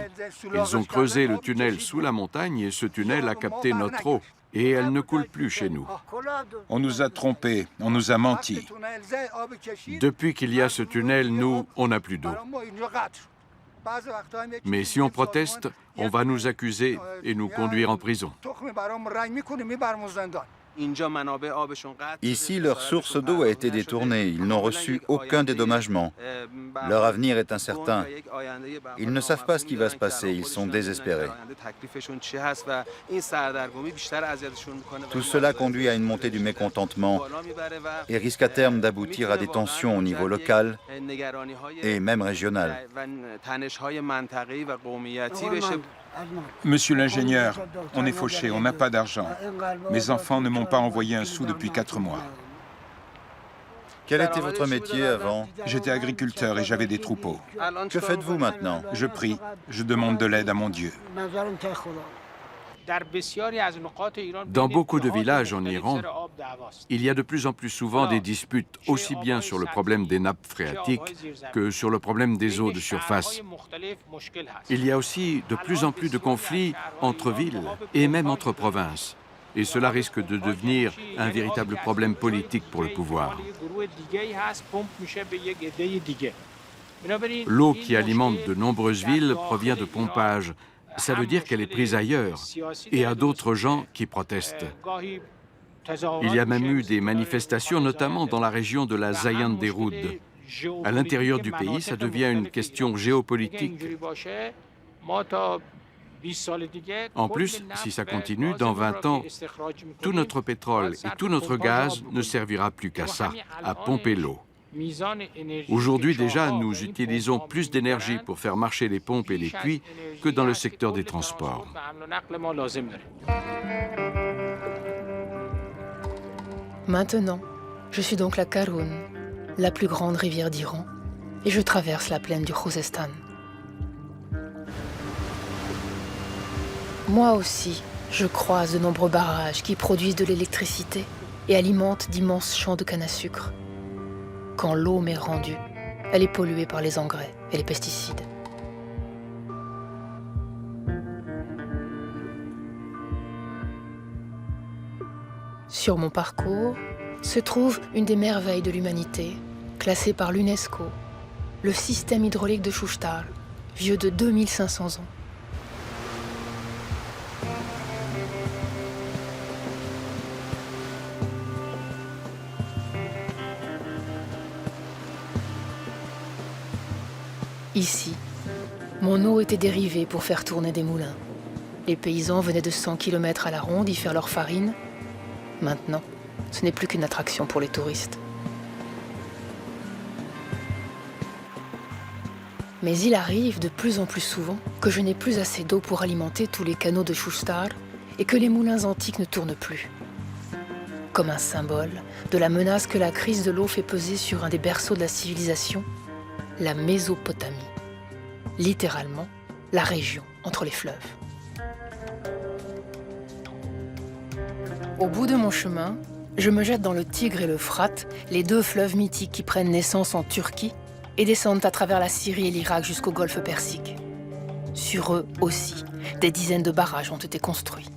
Ils ont creusé le tunnel sous la montagne et ce tunnel a capté notre eau. Et elle ne coule plus chez nous. On nous a trompés, on nous a menti. Depuis qu'il y a ce tunnel, nous, on n'a plus d'eau. Mais si on proteste, on va nous accuser et nous conduire en prison. Ici, leur source d'eau a été détournée. Ils n'ont reçu aucun dédommagement. Leur avenir est incertain. Ils ne savent pas ce qui va se passer. Ils sont désespérés. Tout cela conduit à une montée du mécontentement et risque à terme d'aboutir à des tensions au niveau local et même régional. Monsieur l'ingénieur, on est fauché, on n'a pas d'argent. Mes enfants ne m'ont pas envoyé un sou depuis 4 mois. Quel était votre métier avant? J'étais agriculteur et j'avais des troupeaux. Que faites-vous maintenant? Je prie, je demande de l'aide à mon Dieu. Dans beaucoup de villages en Iran, il y a de plus en plus souvent des disputes aussi bien sur le problème des nappes phréatiques que sur le problème des eaux de surface. Il y a aussi de plus en plus de conflits entre villes et même entre provinces. Et cela risque de devenir un véritable problème politique pour le pouvoir. L'eau qui alimente de nombreuses villes provient de pompage. Ça veut dire qu'elle est prise ailleurs et à d'autres gens qui protestent. Il y a même eu des manifestations, notamment dans la région de la Zayanderud. À l'intérieur du pays, ça devient une question géopolitique. En plus, si ça continue, dans 20 ans, tout notre pétrole et tout notre gaz ne servira plus qu'à ça, à pomper l'eau. Aujourd'hui déjà, nous utilisons plus d'énergie pour faire marcher les pompes et les puits que dans le secteur des transports. Maintenant, je suis donc la Karun, la plus grande rivière d'Iran, et je traverse la plaine du Khuzestan. Moi aussi, je croise de nombreux barrages qui produisent de l'électricité et alimentent d'immenses champs de canne à sucre. Quand l'eau m'est rendue, elle est polluée par les engrais et les pesticides. Sur mon parcours se trouve une des merveilles de l'humanité, classée par l'UNESCO, le système hydraulique de Shushtar, vieux de 2500 ans. Ici, mon eau était dérivée pour faire tourner des moulins. Les paysans venaient de 100 km à la ronde y faire leur farine. Maintenant, ce n'est plus qu'une attraction pour les touristes. Mais il arrive de plus en plus souvent que je n'ai plus assez d'eau pour alimenter tous les canaux de Shustar et que les moulins antiques ne tournent plus. Comme un symbole de la menace que la crise de l'eau fait peser sur un des berceaux de la civilisation, la Mésopotamie. Littéralement, la région entre les fleuves. Au bout de mon chemin, je me jette dans le Tigre et l'Euphrate, les deux fleuves mythiques qui prennent naissance en Turquie et descendent à travers la Syrie et l'Irak jusqu'au golfe Persique. Sur eux aussi, des dizaines de barrages ont été construits.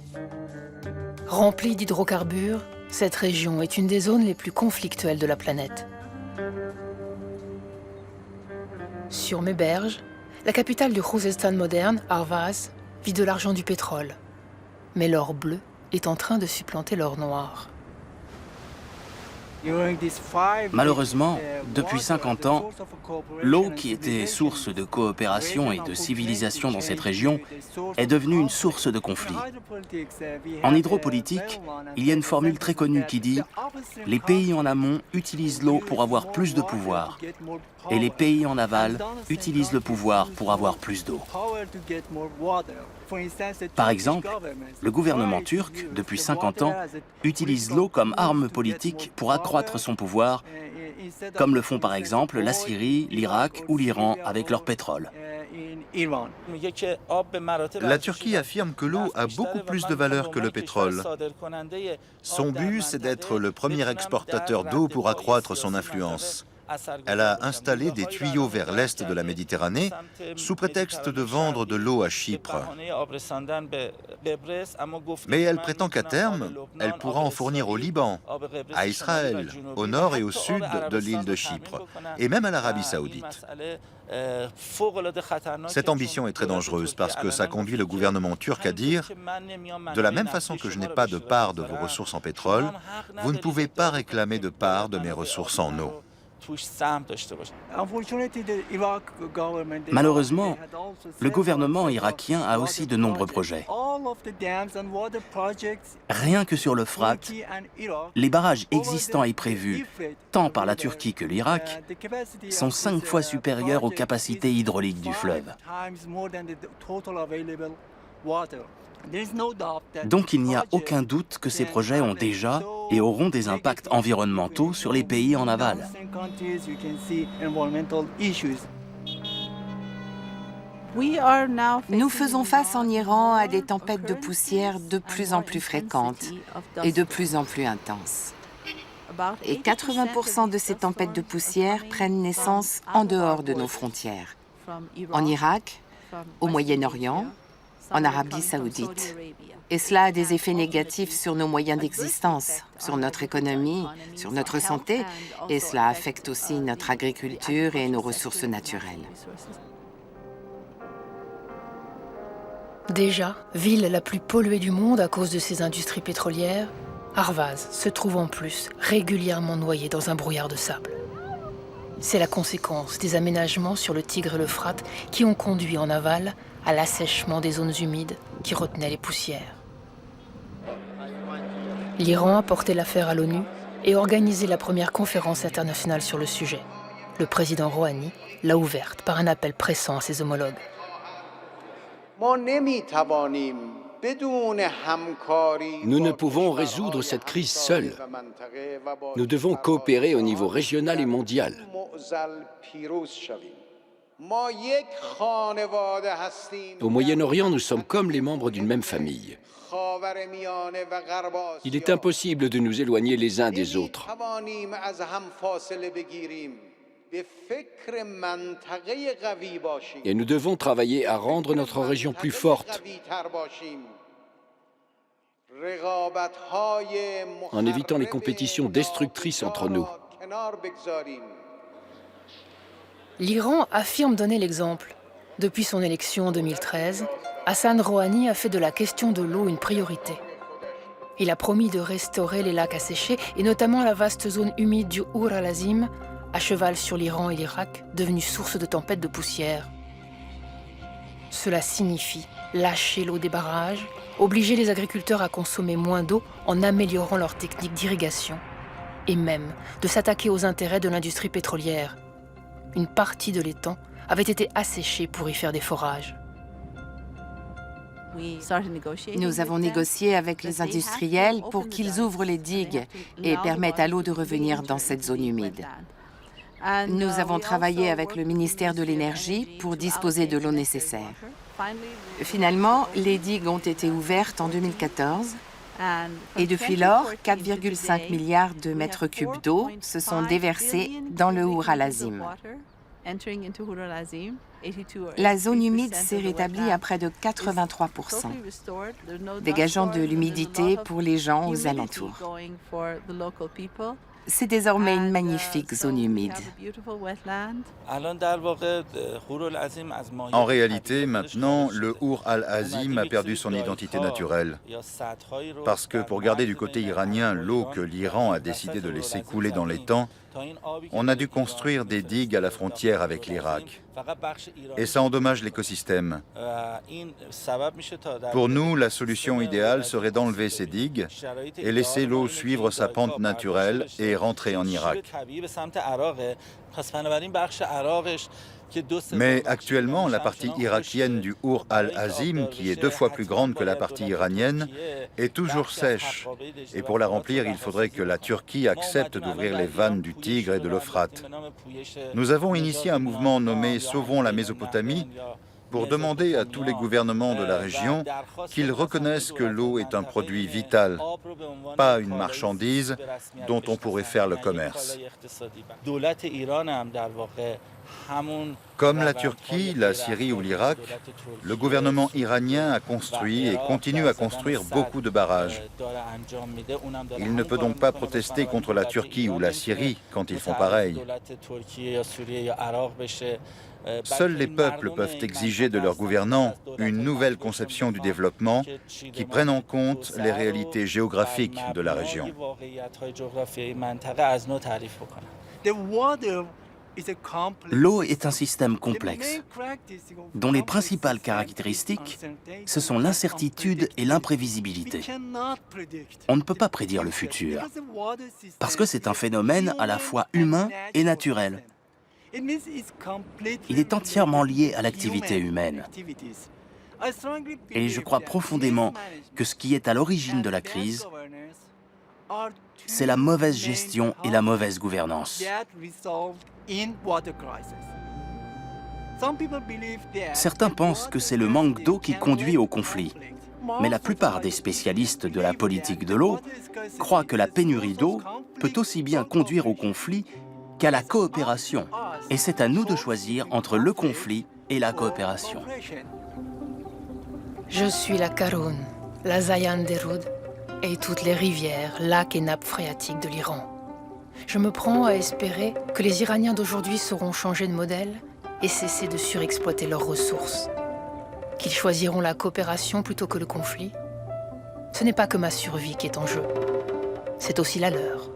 Remplie d'hydrocarbures, cette région est une des zones les plus conflictuelles de la planète. Sur mes berges, la capitale du Khouzestan moderne, Arvaz, vit de l'argent du pétrole. Mais l'or bleu est en train de supplanter l'or noir. Malheureusement, depuis 50 ans, l'eau qui était source de coopération et de civilisation dans cette région est devenue une source de conflit. En hydropolitique, il y a une formule très connue qui dit « Les pays en amont utilisent l'eau pour avoir plus de pouvoir et les pays en aval utilisent le pouvoir pour avoir plus d'eau. » Par exemple, le gouvernement turc, depuis 50 ans, utilise l'eau comme arme politique pour accroître son pouvoir, comme le font par exemple la Syrie, l'Irak ou l'Iran avec leur pétrole. La Turquie affirme que l'eau a beaucoup plus de valeur que le pétrole. Son but, c'est d'être le premier exportateur d'eau pour accroître son influence. Elle a installé des tuyaux vers l'est de la Méditerranée sous prétexte de vendre de l'eau à Chypre. Mais elle prétend qu'à terme, elle pourra en fournir au Liban, à Israël, au nord et au sud de l'île de Chypre, et même à l'Arabie saoudite. Cette ambition est très dangereuse parce que ça conduit le gouvernement turc à dire « De la même façon que je n'ai pas de part de vos ressources en pétrole, vous ne pouvez pas réclamer de part de mes ressources en eau. » Malheureusement, le gouvernement irakien a aussi de nombreux projets. Rien que sur l'Euphrate, les barrages existants et prévus, tant par la Turquie que l'Irak, sont 5 fois supérieurs aux capacités hydrauliques du fleuve. Donc il n'y a aucun doute que ces projets ont déjà et auront des impacts environnementaux sur les pays en aval. Nous faisons face en Iran à des tempêtes de poussière de plus en plus fréquentes et de plus en plus intenses. Et 80% de ces tempêtes de poussière prennent naissance en dehors de nos frontières. En Irak, au Moyen-Orient, en Arabie saoudite. Et cela a des effets négatifs sur nos moyens d'existence, sur notre économie, sur notre santé, et cela affecte aussi notre agriculture et nos ressources naturelles. Déjà, ville la plus polluée du monde à cause de ses industries pétrolières, Arvaz se trouve en plus régulièrement noyée dans un brouillard de sable. C'est la conséquence des aménagements sur le Tigre et l'Euphrate qui ont conduit en aval à l'assèchement des zones humides qui retenaient les poussières. L'Iran a porté l'affaire à l'ONU et organisé la première conférence internationale sur le sujet. Le président Rouhani l'a ouverte par un appel pressant à ses homologues. Nous ne pouvons résoudre cette crise seuls. Nous devons coopérer au niveau régional et mondial. Au Moyen-Orient, nous sommes comme les membres d'une même famille. Il est impossible de nous éloigner les uns des autres. Et nous devons travailler à rendre notre région plus forte, en évitant les compétitions destructrices entre nous. L'Iran affirme donner l'exemple. Depuis son élection en 2013, Hassan Rouhani a fait de la question de l'eau une priorité. Il a promis de restaurer les lacs asséchés et notamment la vaste zone humide du Our al-Azim à cheval sur l'Iran et l'Irak, devenus source de tempêtes de poussière. Cela signifie lâcher l'eau des barrages, obliger les agriculteurs à consommer moins d'eau en améliorant leurs techniques d'irrigation, et même de s'attaquer aux intérêts de l'industrie pétrolière. Une partie de l'étang avait été asséchée pour y faire des forages. Nous avons négocié avec les industriels pour qu'ils ouvrent les digues et permettent à l'eau de revenir dans cette zone humide. Nous avons travaillé avec le ministère de l'Énergie pour disposer de l'eau nécessaire. Finalement, les digues ont été ouvertes en 2014 et depuis lors, 4,5 milliards de mètres cubes d'eau se sont déversés dans le Our al-Azim. La zone humide s'est rétablie à près de 83%, dégageant de l'humidité pour les gens aux alentours. C'est désormais une magnifique zone humide. En réalité, maintenant, le Our al-Azim a perdu son identité naturelle. Parce que pour garder du côté iranien l'eau que l'Iran a décidé de laisser couler dans l'étang, on a dû construire des digues à la frontière avec l'Irak. Et ça endommage l'écosystème. Pour nous, la solution idéale serait d'enlever ces digues et laisser l'eau suivre sa pente naturelle et rentrer en Irak. Mais actuellement, la partie irakienne du Our al-Azim, qui est 2 fois plus grande que la partie iranienne, est toujours sèche. Et pour la remplir, il faudrait que la Turquie accepte d'ouvrir les vannes du Tigre et de l'Euphrate. Nous avons initié un mouvement nommé Sauvons la Mésopotamie pour demander à tous les gouvernements de la région qu'ils reconnaissent que l'eau est un produit vital, pas une marchandise dont on pourrait faire le commerce. Comme la Turquie, la Syrie ou l'Irak, le gouvernement iranien a construit et continue à construire beaucoup de barrages. Il ne peut donc pas protester contre la Turquie ou la Syrie quand ils font pareil. Seuls les peuples peuvent exiger de leurs gouvernants une nouvelle conception du développement qui prenne en compte les réalités géographiques de la région. L'eau est un système complexe, dont les principales caractéristiques, ce sont l'incertitude et l'imprévisibilité. On ne peut pas prédire le futur, parce que c'est un phénomène à la fois humain et naturel. Il est entièrement lié à l'activité humaine. Et je crois profondément que ce qui est à l'origine de la crise, c'est la mauvaise gestion et la mauvaise gouvernance. Certains pensent que c'est le manque d'eau qui conduit au conflit. Mais la plupart des spécialistes de la politique de l'eau croient que la pénurie d'eau peut aussi bien conduire au conflit qu'à la coopération. Et c'est à nous de choisir entre le conflit et la coopération. Je suis la Karun, la Zayan Derud et toutes les rivières, lacs et nappes phréatiques de l'Iran. Je me prends à espérer que les Iraniens d'aujourd'hui sauront changer de modèle et cesser de surexploiter leurs ressources. Qu'ils choisiront la coopération plutôt que le conflit. Ce n'est pas que ma survie qui est en jeu, c'est aussi la leur.